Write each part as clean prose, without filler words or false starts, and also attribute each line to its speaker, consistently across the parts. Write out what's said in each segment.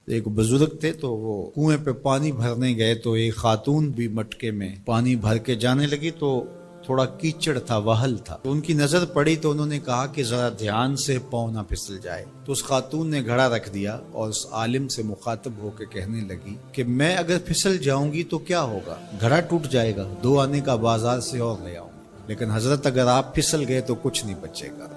Speaker 1: ایک بزرگ تھے تو وہ کنویں پہ پانی بھرنے گئے تو ایک خاتون بھی مٹکے میں پانی بھر کے جانے لگی تو تھوڑا کیچڑ تھا، وہل تھا، تو ان کی نظر پڑی تو انہوں نے کہا کہ ذرا دھیان سے پاؤں نہ پھسل جائے۔ تو اس خاتون نے گھڑا رکھ دیا اور اس عالم سے مخاطب ہو کے کہنے لگی کہ میں اگر پھسل جاؤں گی تو کیا ہوگا، گھڑا ٹوٹ جائے گا، دو آنے کا بازار سے اور لے آؤں، لیکن حضرت اگر آپ پھسل گئے تو کچھ نہیں بچے گا۔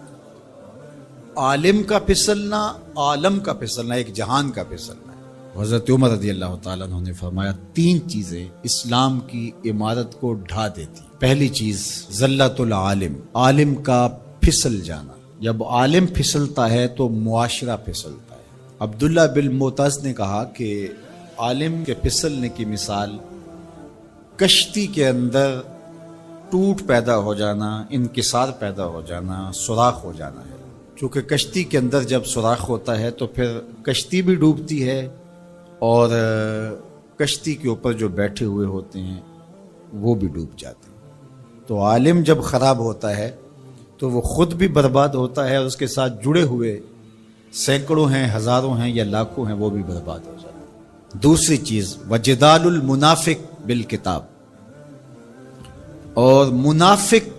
Speaker 1: عالم کا پھسلنا، عالم کا پھسلنا، ایک جہان کا پھسلنا ہے۔ حضرت عمر رضی اللہ تعالیٰ عنہ نے فرمایا تین چیزیں اسلام کی عمارت کو ڈھا دیتی۔ پہلی چیز ذلت العالم، عالم کا پھسل جانا۔ جب عالم پھسلتا ہے تو معاشرہ پھسلتا ہے۔ عبداللہ بن معتز نے کہا کہ عالم کے پھسلنے کی مثال کشتی کے اندر ٹوٹ پیدا ہو جانا، انکسار پیدا ہو جانا، سوراخ ہو جانا ہے۔ چونکہ کشتی کے اندر جب سوراخ ہوتا ہے تو پھر کشتی بھی ڈوبتی ہے اور کشتی کے اوپر جو بیٹھے ہوئے ہوتے ہیں وہ بھی ڈوب جاتے ہیں۔ تو عالم جب خراب ہوتا ہے تو وہ خود بھی برباد ہوتا ہے اور اس کے ساتھ جڑے ہوئے سینکڑوں ہیں، ہزاروں ہیں یا لاکھوں ہیں، وہ بھی برباد ہو جاتے ہیں۔ دوسری چیز وجدال المنافق بالکتاب، اور منافق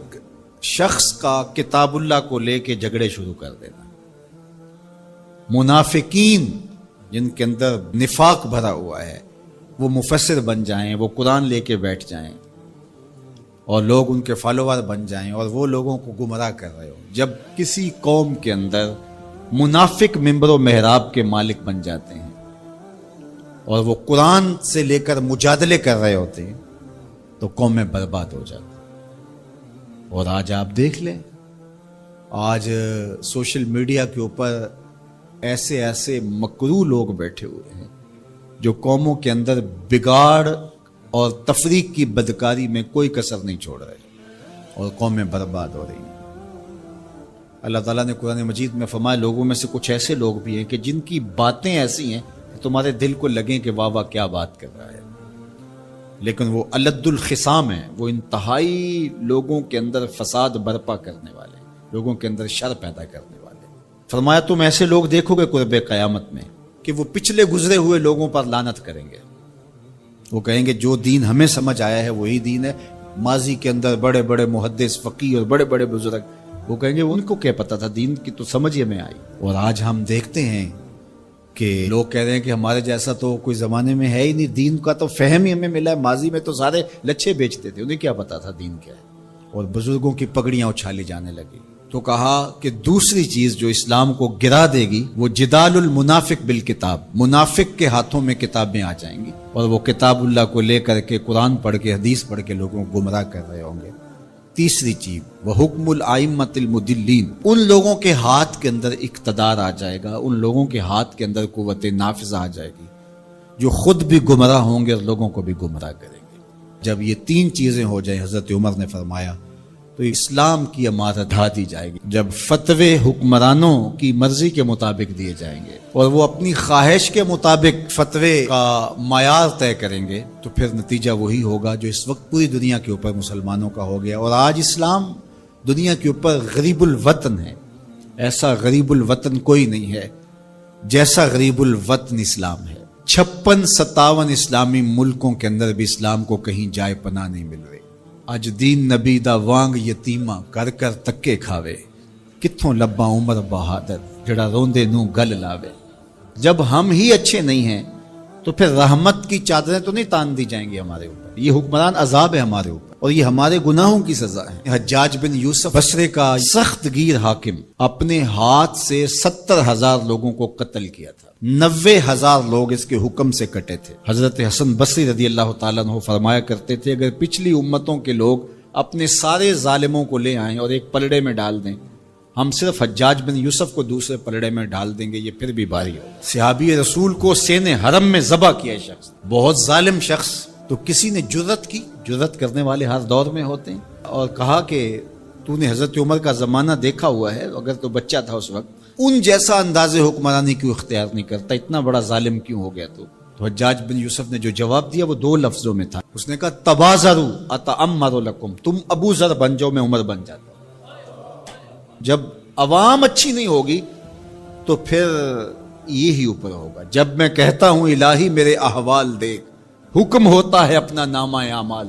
Speaker 1: شخص کا کتاب اللہ کو لے کے جھگڑے شروع کر دینا۔ منافقین جن کے اندر نفاق بھرا ہوا ہے وہ مفسر بن جائیں، وہ قرآن لے کے بیٹھ جائیں اور لوگ ان کے فالوور بن جائیں اور وہ لوگوں کو گمراہ کر رہے ہو۔ جب کسی قوم کے اندر منافق ممبر و محراب کے مالک بن جاتے ہیں اور وہ قرآن سے لے کر مجادلے کر رہے ہوتے ہیں تو قومیں برباد ہو جاتی ہیں۔ اور آج آپ دیکھ لیں، آج سوشل میڈیا کے اوپر ایسے ایسے مکروہ لوگ بیٹھے ہوئے ہیں جو قوموں کے اندر بگاڑ اور تفریق کی بدکاری میں کوئی کسر نہیں چھوڑ رہے اور قومیں برباد ہو رہی ہیں۔ اللہ تعالیٰ نے قرآن مجید میں فرمایا لوگوں میں سے کچھ ایسے لوگ بھی ہیں کہ جن کی باتیں ایسی ہیں کہ تمہارے دل کو لگیں کہ واہ واہ کیا بات کر رہا ہے، لیکن وہ الد الخصام ہیں، وہ انتہائی لوگوں کے اندر فساد برپا کرنے والے، لوگوں کے اندر شر پیدا کرنے والے۔ فرمایا تم ایسے لوگ دیکھو گے قرب قیامت میں کہ وہ پچھلے گزرے ہوئے لوگوں پر لعنت کریں گے، وہ کہیں گے جو دین ہمیں سمجھ آیا ہے وہی دین ہے۔ ماضی کے اندر بڑے بڑے محدث، فقیہ اور بڑے بڑے بزرگ، وہ کہیں گے ان کو کیا پتا تھا، دین کی تو سمجھ ہمیں آئی۔ اور آج ہم دیکھتے ہیں کہ لوگ کہہ رہے ہیں کہ ہمارے جیسا تو کوئی زمانے میں ہے ہی نہیں، دین کا تو فہم ہی ہمیں ملا ہے، ماضی میں تو سارے لچھے بیچتے تھے، انہیں کیا پتا تھا دین کیا ہے، اور بزرگوں کی پگڑیاں اچھالی جانے لگی۔ تو کہا کہ دوسری چیز جو اسلام کو گرا دے گی وہ جدال المنافق بالکتاب، منافق کے ہاتھوں میں کتابیں آ جائیں گی اور وہ کتاب اللہ کو لے کر کے قرآن پڑھ کے حدیث پڑھ کے لوگوں کو گمراہ کر رہے ہوں گے۔ تیسری چیز وہ حکم الائمۃ المدلین، ان لوگوں کے ہاتھ کے اندر اقتدار آ جائے گا، ان لوگوں کے ہاتھ کے اندر قوت نافذہ آ جائے گی جو خود بھی گمراہ ہوں گے اور لوگوں کو بھی گمراہ کریں گے۔ جب یہ تین چیزیں ہو جائیں، حضرت عمر نے فرمایا تو اسلام کی عمارت ڈھا دی جائے گی۔ جب فتوے حکمرانوں کی مرضی کے مطابق دیے جائیں گے اور وہ اپنی خواہش کے مطابق فتوے کا معیار طے کریں گے تو پھر نتیجہ وہی ہوگا جو اس وقت پوری دنیا کے اوپر مسلمانوں کا ہو گیا۔ اور آج اسلام دنیا کے اوپر غریب الوطن ہے، ایسا غریب الوطن کوئی نہیں ہے جیسا غریب الوطن اسلام ہے۔ 56-57 اسلامی ملکوں کے اندر بھی اسلام کو کہیں جائے پناہ نہیں مل رہی۔ اج دین نبی دا وانگ یتیمہ کر کر تکے کھاوے، کتھوں لباں عمر بہادر جڑا روندے نو گل لاوے۔ جب ہم ہی اچھے نہیں ہیں تو پھر رحمت کی چادریں تو نہیں تان دی جائیں گی ہمارے اوپر، یہ حکمران عذاب ہے ہمارے اوپر اور یہ ہمارے گناہوں کی سزا ہے۔ حجاج بن یوسف بصری کا سخت گیر حاکم اپنے ہاتھ سے 70,000 لوگوں کو قتل کیا تھا، 90,000 لوگ اس کے حکم سے کٹے تھے۔ حضرت حسن بصری رضی اللہ تعالیٰ عنہ فرمایا کرتے تھے اگر پچھلی امتوں کے لوگ اپنے سارے ظالموں کو لے آئیں اور ایک پلڑے میں ڈال دیں، ہم صرف حجاج بن یوسف کو دوسرے پلڑے میں ڈال دیں گے، یہ پھر بھی بھاری ہو۔ صحابی رسول کو سین حرم میں ذبح کیا شخص، بہت ظالم شخص، تو کسی نے جرت کی، جرت کرنے والے ہر دور میں ہوتے ہیں، اور کہا کہ تو نے حضرت عمر کا زمانہ دیکھا ہوا ہے، اگر تو بچہ تھا اس وقت، ان جیسا انداز حکمرانی کیوں اختیار نہیں کرتا، اتنا بڑا ظالم کیوں ہو گیا تو حجاج بن یوسف نے جو جواب دیا وہ 2 لفظوں میں تھا، اس نے کہا تبازروا اتعمر لکم، تم ابو ذر بن جاؤ میں عمر بن جاتا۔ جب عوام اچھی نہیں ہوگی تو پھر یہی اوپر ہوگا. جب میں کہتا ہوں الہی میرے احوال دیکھ، حکم ہوتا ہے اپنا نامہ اعمال.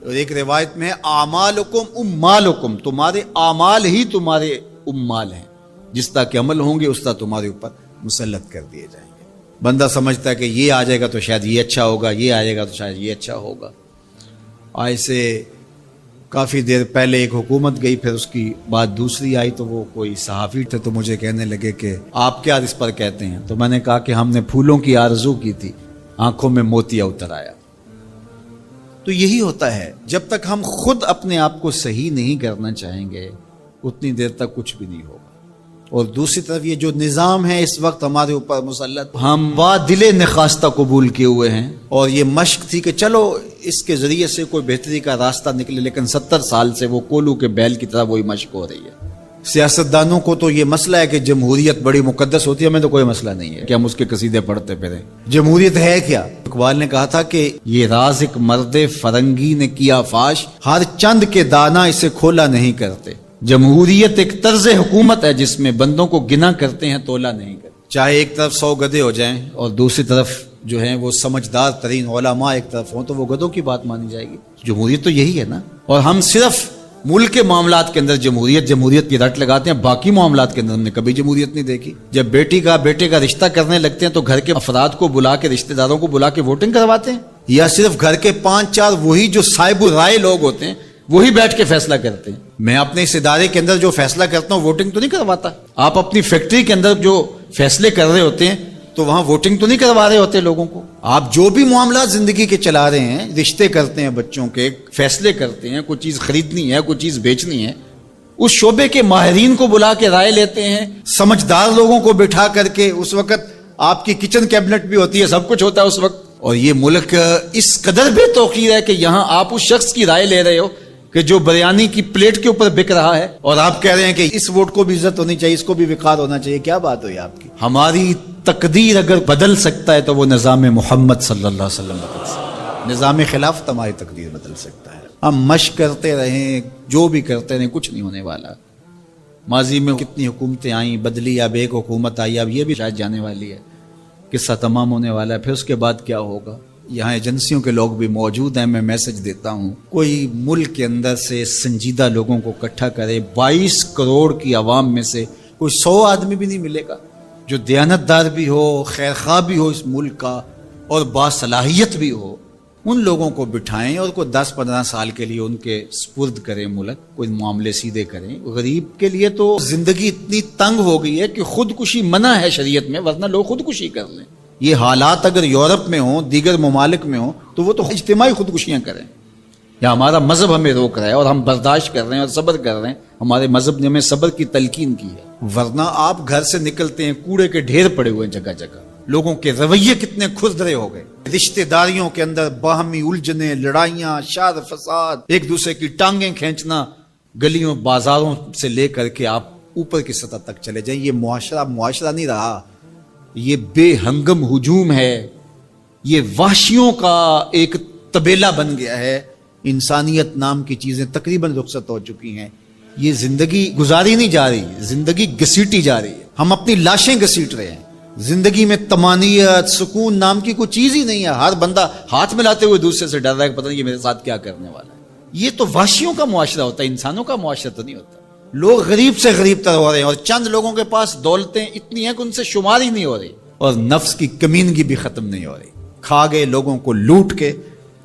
Speaker 1: اور ایک روایت میں ہے اعمالکم امالکم، تمہارے اعمال ہی تمہارے امال ہیں، جس طرح کے عمل ہوں گے اس طرح تمہارے اوپر مسلط کر دیے جائیں گے. بندہ سمجھتا ہے کہ یہ آ جائے گا تو شاید یہ اچھا ہوگا، یہ آ جائے گا تو شاید یہ اچھا ہوگا. ایسے کافی دیر پہلے ایک حکومت گئی، پھر اس کی بعد دوسری آئی، تو وہ کوئی صحافی تھے تو مجھے کہنے لگے کہ آپ کیا اس پر کہتے ہیں؟ تو میں نے کہا کہ ہم نے پھولوں کی آرزو کی تھی، آنکھوں میں موتیا اتر آیا. تو یہی ہوتا ہے، جب تک ہم خود اپنے آپ کو صحیح نہیں کرنا چاہیں گے اتنی دیر تک کچھ بھی نہیں ہوگا. اور دوسری طرف یہ جو نظام ہے اس وقت ہمارے اوپر مسلط، ہم وا دل نخواستہ قبول کیے ہوئے ہیں، اور یہ مشق تھی کہ چلو اس کے ذریعے سے کوئی بہتری کا راستہ نکلے، لیکن 70 سال سے وہ کولو کے بیل کی طرح وہی مشق ہو رہی ہے. سیاستدانوں کو تو یہ مسئلہ ہے کہ جمہوریت بڑی مقدس ہوتی ہے، ہمیں تو کوئی مسئلہ نہیں ہے کہ ہم اس کے قصیدے پڑھتے پھریں. جمہوریت ہے کیا؟ اقبال نے کہا تھا کہ یہ راز ایک مرد فرنگی نے کیا فاش، ہر چند کے دانا اسے کھولا نہیں کرتے. جمہوریت ایک طرز حکومت ہے جس میں بندوں کو گنا کرتے ہیں، تولا نہیں کرتے. چاہے ایک طرف 100 گدھے ہو جائیں اور دوسری طرف جو ہیں وہ سمجھدار ترین علماء ایک طرف ہوں، تو وہ گدھوں کی بات مانی جائے گی. جمہوریت تو یہی ہے نا. اور ہم صرف ملک کے معاملات کے اندر جمہوریت کی رٹ لگاتے ہیں، باقی معاملات کے اندر ہم نے کبھی جمہوریت نہیں دیکھی. جب بیٹے کا رشتہ کرنے لگتے ہیں تو گھر کے افراد کو بلا کے، رشتہ داروں کو بلا کے ووٹنگ کرواتے ہیں، یا صرف گھر کے 5-4 وہی جو صاحب الرائے لوگ ہوتے ہیں وہی بیٹھ کے فیصلہ کرتے ہیں. میں اپنے اس ادارے کے اندر جو فیصلہ کرتا ہوں ووٹنگ تو نہیں کرواتا. آپ اپنی فیکٹری کے اندر جو فیصلے کر رہے ہوتے ہیں تو وہاں ووٹنگ تو نہیں کروا رہے ہوتے لوگوں کو. آپ جو بھی معاملات زندگی کے چلا رہے ہیں، رشتے کرتے ہیں بچوں کے، فیصلے کرتے ہیں، کوئی چیز خریدنی ہے، کوئی چیز بیچنی ہے، اس شعبے کے ماہرین کو بلا کے رائے لیتے ہیں، سمجھدار لوگوں کو بٹھا کر کے. اس وقت آپ کی کچن کیبنٹ بھی ہوتی ہے، سب کچھ ہوتا ہے اس وقت. اور یہ ملک اس قدر بے توقیر ہے کہ یہاں آپ اس شخص کی رائے لے رہے ہو کہ جو بریانی کی پلیٹ کے اوپر بک رہا ہے، اور آپ کہہ رہے ہیں کہ اس ووٹ کو بھی عزت ہونی چاہیے، اس کو بھی وقار ہونا چاہیے. کیا بات ہوئی آپ کی؟ ہماری تقدیر اگر بدل سکتا ہے تو وہ نظام محمد صلی اللہ علیہ وسلم بدل سکتا ہے. نظام خلافت ہماری تقدیر بدل سکتا ہے. ہم مشق کرتے رہیں، جو بھی کرتے رہیں، کچھ نہیں ہونے والا. ماضی میں کتنی حکومتیں آئیں، بدلی، اب ایک حکومت آئی، اب یہ بھی شاید جانے والی ہے، قصہ تمام ہونے والا ہے. پھر اس کے بعد کیا ہوگا؟ یہاں ایجنسیوں کے لوگ بھی موجود ہیں، میں میسج دیتا ہوں، کوئی ملک کے اندر سے سنجیدہ لوگوں کو اکٹھا کرے. 22 کروڑ کی عوام میں سے کوئی 100 آدمی بھی نہیں ملے گا جو دیانتدار بھی ہو، خیر خواہ بھی ہو اس ملک کا، اور باصلاحیت بھی ہو. ان لوگوں کو بٹھائیں اور کوئی 10-15 سال کے لیے ان کے سپرد کریں ملک، کوئی معاملے سیدھے کریں. غریب کے لیے تو زندگی اتنی تنگ ہو گئی ہے کہ خودکشی منع ہے شریعت میں، ورنہ لوگ خودکشی کر لیں. یہ حالات اگر یورپ میں ہوں، دیگر ممالک میں ہوں، تو وہ تو اجتماعی خودکشیاں کریں. یا ہمارا مذہب ہمیں روک رہا ہے اور ہم برداشت کر رہے ہیں اور صبر کر رہے ہیں. ہمارے مذہب نے ہمیں صبر کی تلقین کی ہے. ورنہ آپ گھر سے نکلتے ہیں، کوڑے کے ڈھیر پڑے ہوئے ہیں جگہ جگہ. لوگوں کے رویے کتنے کھردرے ہو گئے. رشتہ داریوں کے اندر باہمی الجھنیں، لڑائیاں، شر فساد، ایک دوسرے کی ٹانگیں کھینچنا. گلیوں بازاروں سے لے کر کے آپ اوپر کی سطح تک چلے جائیں، یہ معاشرہ نہیں رہا. یہ بے ہنگم ہجوم ہے، یہ وحشیوں کا ایک طبیلہ بن گیا ہے. انسانیت نام کی چیزیں تقریباً رخصت ہو چکی ہیں. یہ زندگی گزاری نہیں جا رہی، زندگی گھسیٹی جا رہی ہے. ہم اپنی لاشیں گھسیٹ رہے ہیں. زندگی میں طمانینت، سکون نام کی کوئی چیز ہی نہیں ہے. ہر بندہ ہاتھ ملاتے ہوئے دوسرے سے ڈر رہا ہے کہ پتہ نہیں یہ میرے ساتھ کیا کرنے والا ہے. یہ تو وحشیوں کا معاشرہ ہوتا ہے، انسانوں کا معاشرہ تو نہیں ہوتا. لوگ غریب سے غریب تر ہو رہے ہیں، اور چند لوگوں کے پاس دولتیں اتنی ہیں کہ ان سے شمار ہی نہیں ہو رہی. اور نفس کی کمینگی بھی ختم نہیں ہو رہی. کھا گئے لوگوں کو، لوٹ کے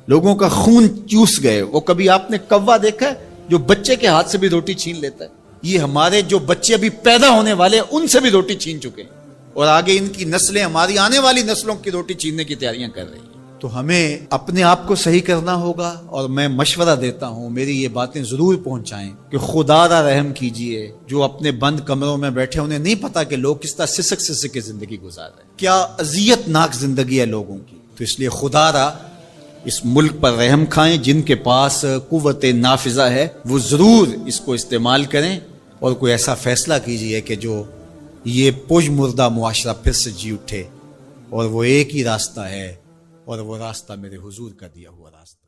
Speaker 1: لوگوں کا خون چوس گئے. وہ کبھی آپ نے کوا دیکھا ہے جو بچے کے ہاتھ سے بھی روٹی چھین لیتا ہے؟ یہ ہمارے جو بچے ابھی پیدا ہونے والے ان سے بھی روٹی چھین چکے ہیں، اور آگے ان کی نسلیں ہماری آنے والی نسلوں کی روٹی چھیننے کی تیاریاں کر رہی ہیں. تو ہمیں اپنے آپ کو صحیح کرنا ہوگا. اور میں مشورہ دیتا ہوں، میری یہ باتیں ضرور پہنچائیں کہ خدا را رحم کیجئے. جو اپنے بند کمروں میں بیٹھے، انہیں نہیں پتا کہ لوگ کس طرح سسک کے زندگی گزار رہے ہیں، کیا اذیت ناک زندگی ہے لوگوں کی. تو اس لیے خدا را اس ملک پر رحم کھائیں. جن کے پاس قوت نافذہ ہے وہ ضرور اس کو استعمال کریں، اور کوئی ایسا فیصلہ کیجئے کہ جو یہ پج مردہ معاشرہ پھر سے جی اٹھے. اور وہ ایک ہی راستہ ہے، اور وہ راستہ میرے حضور کا دیا ہوا راستہ.